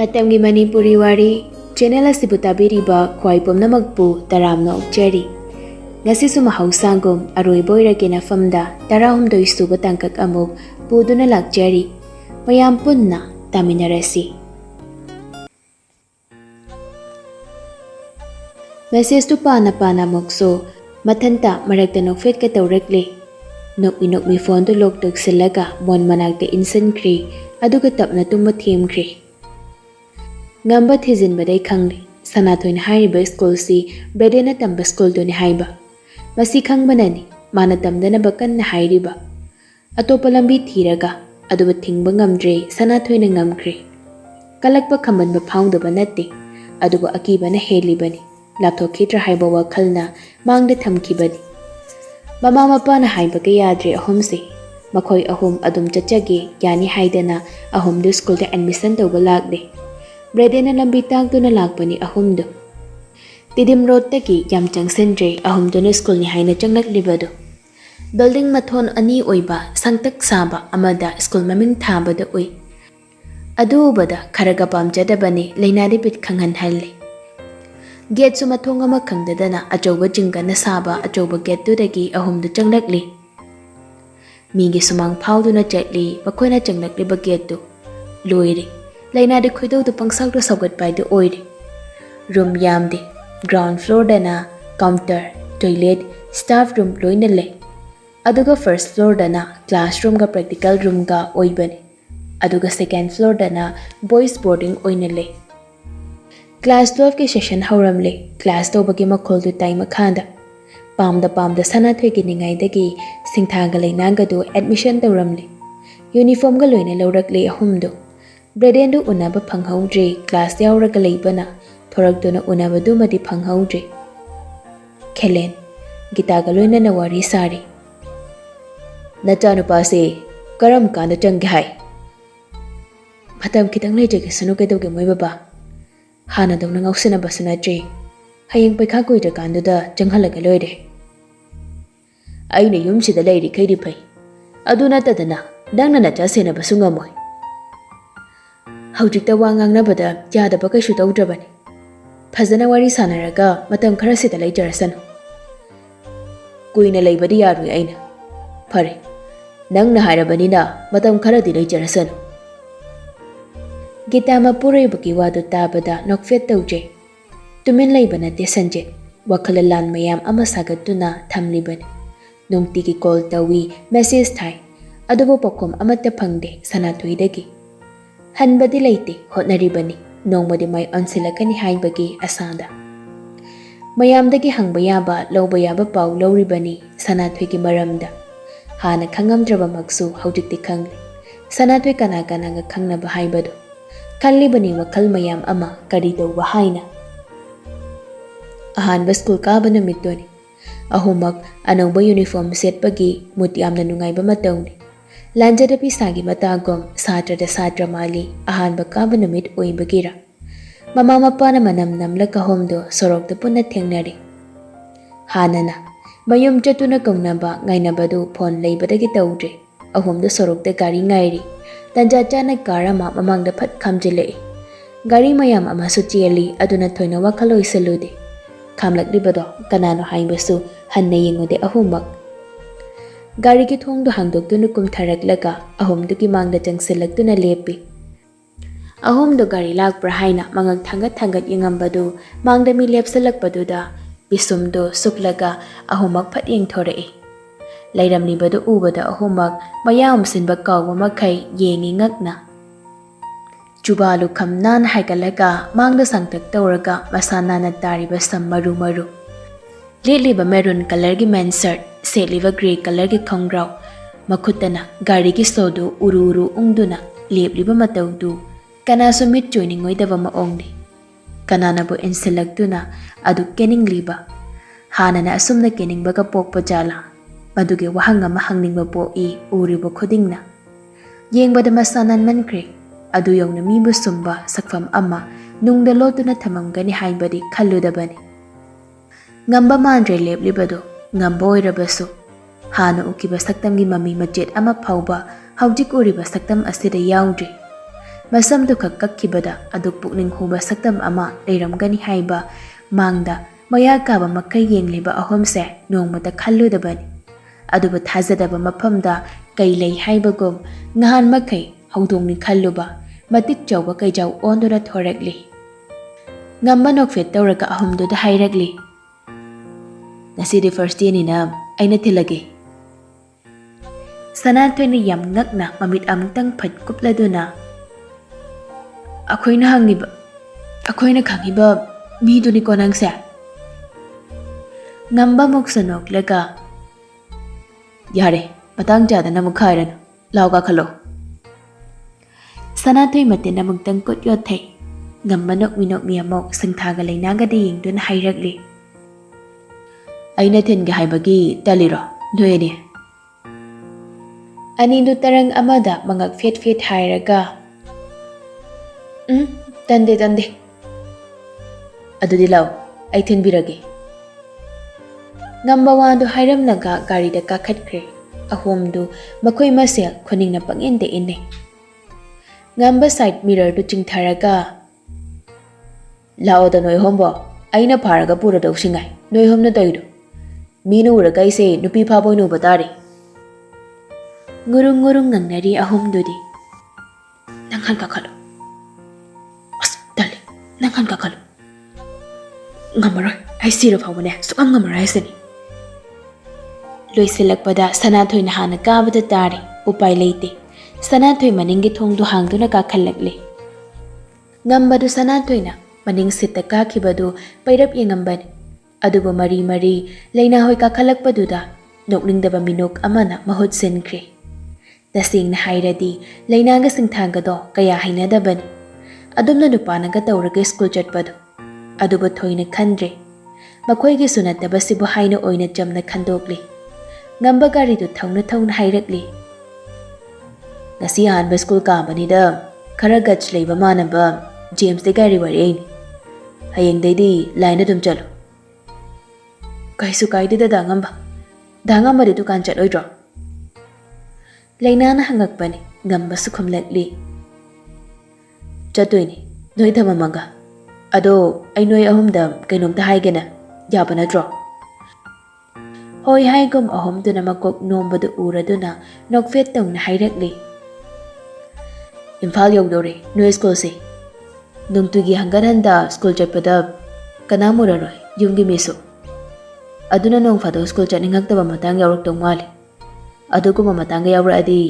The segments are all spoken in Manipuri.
Matamgi Manipuri Wari channel asibu tabiriba khwai pumnamakpu taramna okjari. Ngasi sumahawsangum Aroiba Oirage Nafamda 13 suba tangkak amuk puduna lakjari. Mayam punna taminarasi. Message to pana mokso matanta marakta nokfet ka tawrakle. Nok mi phone to lok silaga mon manakta insan kri aduga tapna tumba themkri. Ngamba thizin badai khangli Sanahal haiba school si Bredena tamba school doni haiba. Masi khangbanani mana tamdana bakan na hairiba. Atopa lambi thiraga aduba thingba ngamdre Sanahal na ngamkri. Kalakpa khamban ba phaungdaba natte aduba akiba na helibani. Lapthokhitra haiba wakhalna mangda thamkibani. Mama mapa na haiba ka yadre ahumsi. Makhoi ahum adum chachage yani haidana ahum du school da admission tawba lakde. Bredena lambi tagdo na lakpani ahumdo. Tidim road taki yam changsendre ahumdo na school ni haina changlaklibado. Building mathon ani oiba sangtak saba amada school maming thabada oi. Adu bada kharaga pamjadabani leinadi bit khanghan halle. Gate su mathong ama khangdadana achoba jingana saba achoba gate tu dagi ahumdo changlakli. Migi sumang phawdu na chatli makoina changlakli ba gate tu. Loire. Laina de khoido to pangsak to saugat pai de oire. Room yam de ground floor dana counter, toilet, staff room loina le. Aduga first floor dana classroom ga practical room ga oibani. Aduga second floor dana boys boarding oina le. Class 12 ke session hauram le. Class to bagi makhol tu time khanda. Pamda Sanahal ki ningai dagi singthaga leina ga do admission tawram le. Uniform ga loina lorak le ahumdo. Bredendu unaba panghaudre class yauraga leibana thorakduna unaba dumadi panghaudre. Khelen gitaga loina na wari sari. Nachanu pase karam kanda changge hai. Matam kitang lejage sanu kedoge moi baba. Hana dawna ngausina basuna tre. Hayeng paikha koida kanduda changhalaga loire. Aina yumsida leiri khairi pai. Aduna tadana dangna nacha sena basunga moi. Haujikta wangang na bada yada baka shu tawdrabani. Phazana wari sanaraga matam khara sida leijarasan. Kuina leibadi yarui aina. Phare. Nang na hairabani na matam khara di leijarasan. Gita mapurai baki wadu tabada nokfet tawje. Tumin leibana te sanjit. Wakhalalan mayam ama sagatuna thamlibani. Nungtigi call tawi message thai. Adubo pakom amata phangde Sanahal dagi. Hanbadi leite hotnaribani nongmadi mai onsilakani haibagi asanda. Mayamdagi hangba yaba lawba yaba paw lawribani Sanahal ki maramda. Hana khangamdraba maksu haujikti khangli. Sanahal kana nga khangnaba haibado. Kallibani wakhal mayam ama kari tawba haina. Ahanba school kaba namitoni. Ahumak anawba uniform set pagi muti amna nungayba matawni. Lanjada pisagi matagom satra mali ahan bakaba namit oi bagira. Mama mapa na manam namla kahomdo sorok da punna thengnari. Hanana mayum jatu na kongnaba ngainabadu phone leibadagi tawdre. Ahomdo sorok da gari ngairi. Tanja chana karama mamang da phat khamjile. Gari mayam ama suchieli aduna thoina wakhaloi salude. Khamlakribado kanano haibasu hanna yengode ahumak. Gari ki thong do hangdok tu nukum tharak laga ahom du ki mangda changsilak tu na lepi. Ahom do gari lak prahaina mangag thangat yengambadu mangda mi lepsalak paduda bisum do suklaga ahomak phat yeng thore. Lairam ni badu ubada ahomak mayam sinba kawwa makai yengi ngakna. Jubalu khamnan haikalaga mangda sangtak tawraga masana na tariba sam maru. Liliba maroon color ki men shirt setliba grey color ki khongraw makhutana gari ki sodu uru ungduna lepliba matawdu kanaso mit joining oidaba maongni kanana bo enselagduna adu keningliba hanana asumna keningba ka pokpa jala maduge wahanga mahangning bo I uribo khodingna yengbada masanan mankre adu yongna mibu sumba sakfam ama nungda lotuna thamamgani haibadi khalludabani. Ngamba mandre leplibado ngamba oirabasu hana ukiba saktamgi mami majet ama phauba haujik uriba saktam asida yaudre Masamdu khak kakkibada aduk pukning huba saktam ama leiramgani haiba mangda maya kaba makai yengliba ahomse nongmata khalludabani aduba thajadaba mafamda kai lei haibagum ngahan makai haudongni khalluba matik chawba kaijaw ondura thorakli ngamma nokfet tawraga ahumduda hairagli ngasidi first day ni na aina thilage Sanahal yam ngakna mamit amtang phat kupladuna akoina hangiba akoina khangiba miduni konangse ngamba moksanok laga yare matang jada namuk khairan lauga khalo Sanahal matin namugtang kot yothai ngamba nok mi amok singthaga leinaga de yingdun hairagli aina thinga haibagi taliro noyeni Anindu tarang amada mangak fet hairaga tande adudi law ai thinbirage ngamba wandu hairamnaga gari da kakhatkre ahomdu makoi masel khoningna pangende inne ngamba side mirror du chingtharaga lao da noi hombo aina pharaga pura dawsingai noi homna toidu minu uraga ise nupi phaboi nu batari ngurung ngangnari ahomdudi nanghan kakhalo dale nanghan kakhalo ngamara ai sira phawne sukam ngamara iseni loisilakpada Sanahal na hana kabada tari upai leite Sanahal maningi thongdu hangduna kakhallakle ngambadu Sanahal na maning sita kakhibadu pairap yengambani adubu mari leina hoi kakhalakpaduda nokningdaba minok amana mahut sinkre tasingna hairadi leinaga singthangado kaya hainadabani adumna nupanaga tawraga school chatpadu adubu thoina khandre makoigi sunataba sibu haina oina jamna khandokli ngamba gari du thongna hairakli ngasi hanba school kabanida khara gach leiba manaba James de gari wari hayeng deidi line dum chalo kaisu kaide da dangamba de dukan chat oidro Lainana hangakpani ngamba sukhumlakli chatoini noi thamamaga ado ai noi ahumda kainomta haigena yaba natro hoi haigum ahumduna makok nombadu uraduna nokfet tawna hairakli Imphal yogdore noi school se nungtugi hangarhanda school chatpada kanamuraroi yumgi meso aduna nong phado school chatningaktaba matang yawrak tongmali aduguma matanga yawradi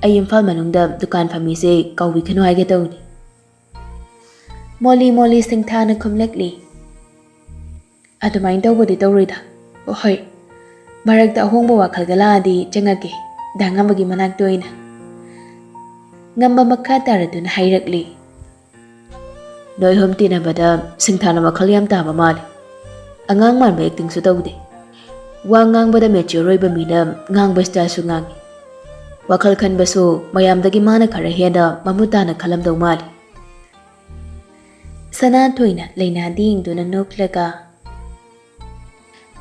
ai Imphal manungda dukan famise kawbi khanu haige tawni Molly singthana khumlakli adumain tawbodi tawrida hoi marakta ahongba wakhalgaladi changake dangambagi manak toina ngamba makha taraduna hairakli noi homti na bada singthana makhal yam taba mali angang man ba acting su tawde wa ngangbada mature oiba mina ngangba style su ngangi wakhal khanbasu mayamdagi mana khara heda mamutana khalamdau mali Sanahal na leina dingduna noklaga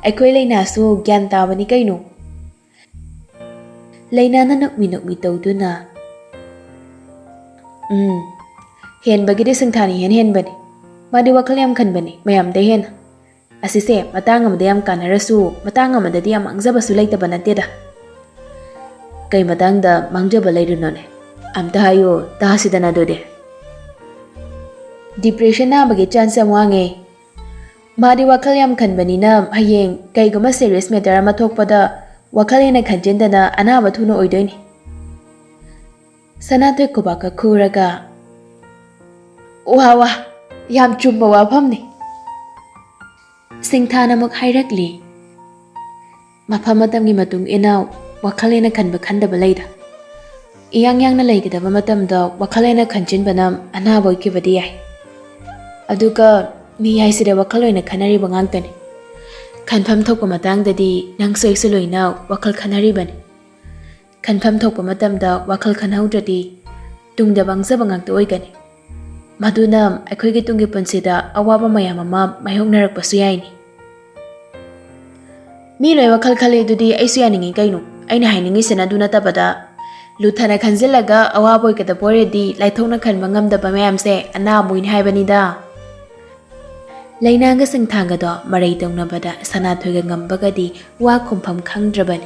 aikoi leina su gyan tabani kaino leina na nokmi tawduna henbagide singthani henbani madi wakhal yam khanbani mayamda hen asise matang amada yam kanarasu matang amadadi yam angjabasu leitaba nateda kai matangda mangjaba leirunone amta hayo tahasidana dode depression na bagi chance amwange madi wakhal yam khanbani na hayeng kaigama serious matter ama thokpada wakhal ena khanjendana anaba thuna oidoini Sanahal ko baka khuraga wa yam chumba wafamni Singthana muk hairakli mafam matamgi matung ina wakhalena khanba khandaba leida iyang na leigidaba matamda wakhalena khanchinbana anaba oikibadi yai aduga mi haisida wakhaloina khanari bangangtani khanpham thokpa matangdadi nangso iksoloina wakhal khanari bani khanpham thokpa matamda wakhal khanhaudradi tungda bangjaba ngangta oigani maduna aikhoigi tungi punsida awaba mayam ama mayhongnarakpasu yaini mi loi wakhal khale dudi aisu yaningi kainu aina hainingi sena duna tabada Luthana khanzilaga awaboy kada poredi laithokna khanba ngamdaba mayamse ana muin haibanida. Lainanga singthanga do marai tongnabada Sanathoiga ngambagadi wa khumpham khangdrabani.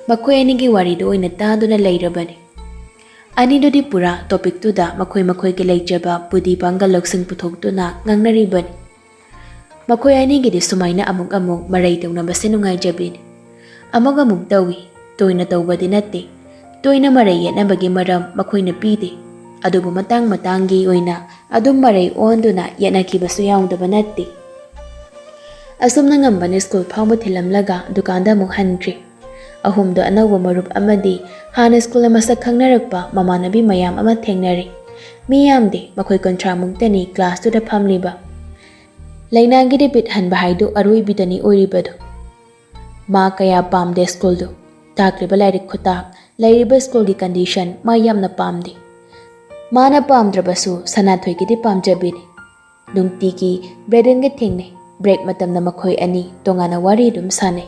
Makhoi anigi wari do oina taduna leirabani. Ani dodi pura topic tuda makhoi ke leijaba budi bangal loksing puthoktuna ngangnaribani. Makhoi anigi di sumaina amuk marai tongnaba senungai jabini. Amuk tawi toina tawbadi natte. Toina marai yetnabagi maram makhoina pide. Adubu matangi oina adum marai onduna yetnakibasu yaungdaba natte. Asumna ngambani school phawmu thilamlaga dukanda muk hankri. Ahumdo anawba marup amadi hana school masak khangnarakpa mamanabi mayam ama thengnari. Miyamde makhoi kontra muktani class to the phamliba. Lainagi de bit hanba haidu aroibidani oiribadu. Ma kaya pamde school do. Takriba lairik khutak lairiba school gi condition mayamna pamdi. Mana pamdrabasu Sanathoigi di pamjabini. Nungtigi breaden ga thingne break matamna makhoi ani tongana wari dum sane.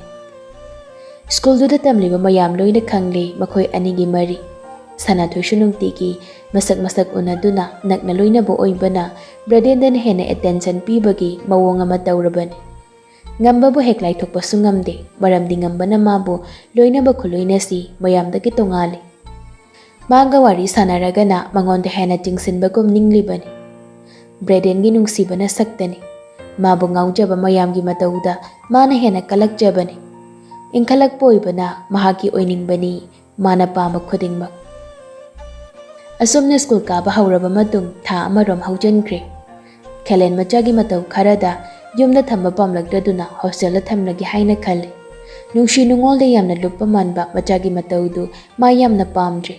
School do tamliba mayam loina khangli makhoi ani gi mari. Sanathoi shu nungtigi masak unaduna nakna loina bo oibana breaden den hena attention pibagi mawong ama tawrabani. Ngamba bo heklai thokpa sungamde maramdi ngambana mabu loina ba khuloina si mayamdagi tongali. Maga wari sanaragana mangonda hena tingsinbagum ninglibani. Breaden gi nungsibana saktani. Mabu ngaujaba mayamgi matauda mana hena kalakjabani. Inkalak poibana mahaki oiningbani mana pama khudingmak. Asumna school kaba hauraba matung tha amarom haujankre. Khelen machagi matau kharada yumda thamba pamlagdaduna hostel thamlagi haina khale. Nungshi nungolde yamna luppa manba machagi mataudu ma yamna pamdre.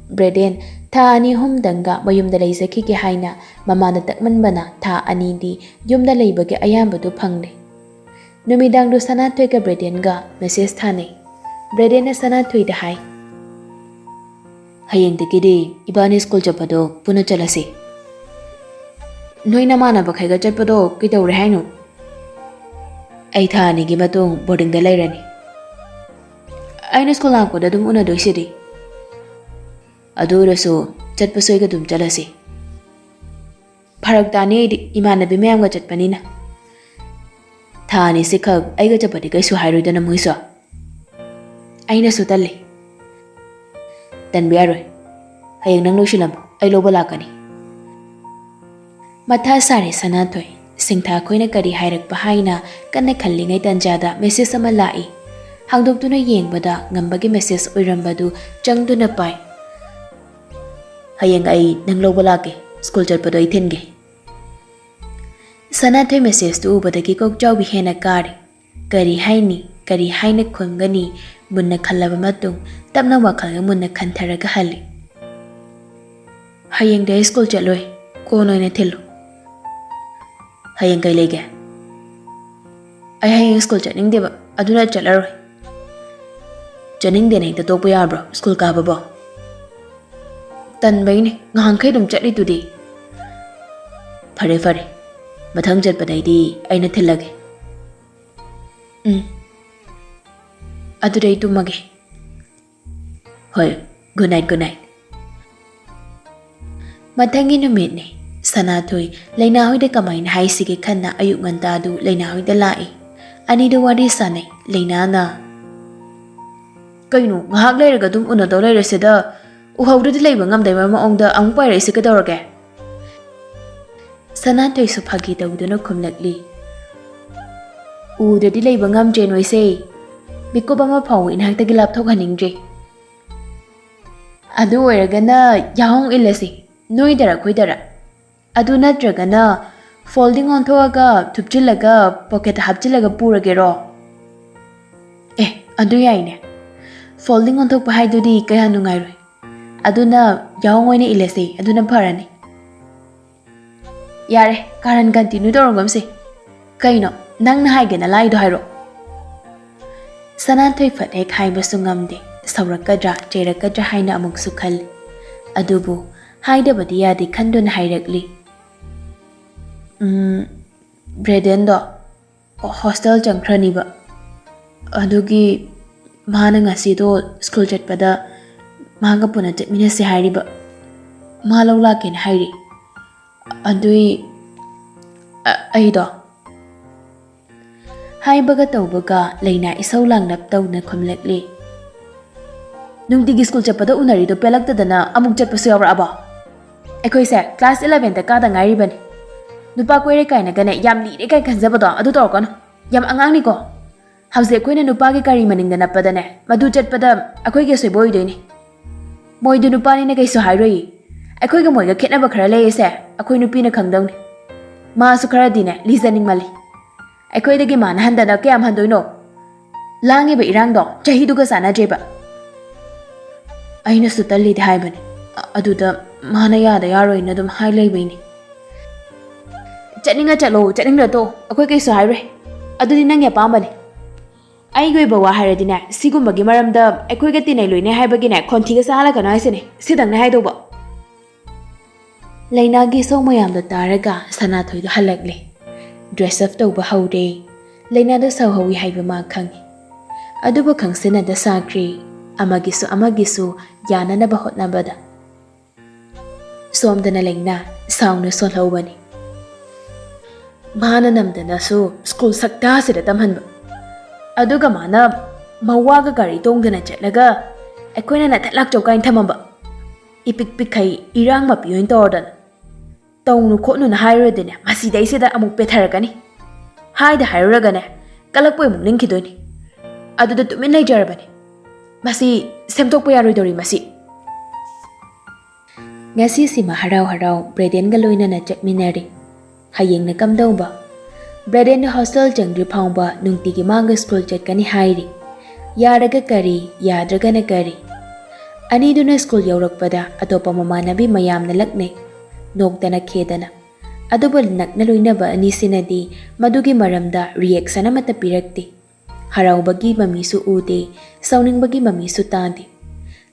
Breaden tha ani humdanga mayumda leizaki ki haina mamana takmanbana tha ani di yumda leibage ayambadu phangne. Numidang do Sanathoiga Breaden ga message thane. Breaden na Sanathoi da hai. Hayeng tikidi ibani school chapado puna chalase. Noina mana bakhaiga chapado kitawre haino. Ai tha ani gi matung boarding da lairani. Aina school ako da dum una doisidi. Aduraso chatpasoiga dum chalase. Pharak tani imanabi mayamga chatpanina. Thani sikhag aiga chapati kaisu hairoidana muiso. Aina su talle. Tanbiaroi. Hayeng nang loisilam ai loba lakani. Matha sare Sanathoi singtha khoina kari hairak pahaina kanna khallingai tanjada message ama lai. Hangdoktuna yengbada ngambagi message oirambadu changduna pai. Hayeng ai nang loba lake school chatpado ai thinge. Sanathoi message tu ubadagi kok jawbi hena kari. Kari haina khungani munna khallaba matung tapna wakhalga munna khantharaga hali. Hayeng day school chaloi kono ina thilu. Hayeng kai lege. Ai hayeng school chaning deba aduna chalaroi. Chaning de nei ta topu ya bro school ka babo. Tan bai ni ngahang khai dum chali tudi. Fare. Mathang chat padai di aina thilage. Adudai tumage. Hoi, good night. Mathangi numit ni Sanathoi laina hoi de kamain hai sige khanna ayuk nganta du laina hoi de lai. Ani de wari sanai laina na. Kainu ngahak leiraga dum unadaw leirasida uhawdadi leiba ngamdai maongda ang pairaisi kadawrage. Sanathoi su phagi tawduna khumlakli. Udadi leiba ngamje noise. Bikoba ma phaw inhaktagi lapthok haningje. Adu oiragana yahong ilasi noidara khoidara. Adu natragana folding on thoaga thupchilaga pocket hapchilaga puragero. Adu yaine. Folding on thok pahaidudi kaya nungairoi. Aduna yahong oine ilasi aduna pharani. Yare karan continue dorongam se. Kaino nang na haigena laido hairo. Sanathoi fathe khaiba sungamde saurakadra cherakadra haina amuk sukhal. Adubu haida badiya de khandun hairakli. Breaden do hostel changkhrani ba. Adugi mana ngasi do school chatpada Maga puna chꯠminase hairiba ma lau laken hairi adui aido haibaga taubaga leina isau langnap tawna khomlekli nungtigi school chappada unari do pelaktadana amuk chatpasu yawraba ekoi se class 11 ta kada ngairi bani nupa koire kaina gane yam lire kai khanjabado adu torkono yam angang ni ko hause koina nupa gi kari maningda napadane madu chatpada akoi ge soiboi doini moidu nupa ni ne kai so hairoi akoi ga moiga khetnaba khara lei se akoi nupi na khangdawni ma su khara dine listening mali akoi dagi man handana kyam handoino langi ba irang do chahi du ga sana jeba aina su talli de haibani aduda mana yada yaroi na dum hai lei baini chatninga chalo chatninga to akoi kai so hairoi adudi nang ya pambani ai goi bawa haradine sigumbagi maramda akoi ga tinai loine haibagi ne khonthi ga sala kana aisene sidang na haidoba leina gi so mayam da taraga Sanahal do halakle dress up tawba haude leina da saw hawi haiba ma khangi aduba khangsena da sakri amagisu yana na ba hotna bada somdana leina sauna sol hawbani mana namdana su school sakta sida tamhanba aduga mana mawaga gari tongdana chatlaga akoina na thalak chawkain thamamba ipik pikai irang mapiyoin tordana tawnu khotnu na hairodene masidai sida amuk petharakani haida hairagane kalakpoi muk ningkhidoini aduda tumin laijarabani masi semtokpa yaroidori masi ngasi sima harau harau Braden ga loina na chatminari hayeng na kamdauba Braden na hostel jangri phangba nungtigi manga school chatkani hairi yaraga kari yadraga na kari ani duna school yaurakpada atopa mamanabi mayamna lakne nokdana khedana adubal nakna loinaba ani sinadi madugi maramda reaction amata pirakti haraubagi mamisu ude sauningbagi mamisu tade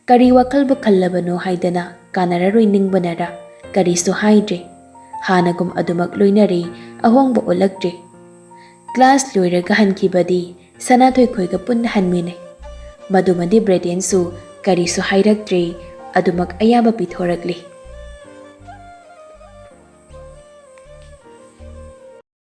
kari wakal ba khallabano haidana kanara roiningbanara kari su haidre hanagum adumak loinare ahongba olaktre class loiraga hankibadi Sanahal khoiga punna hanmine madumadi Braden su kari su hairaktre adumak ayaba pithorakli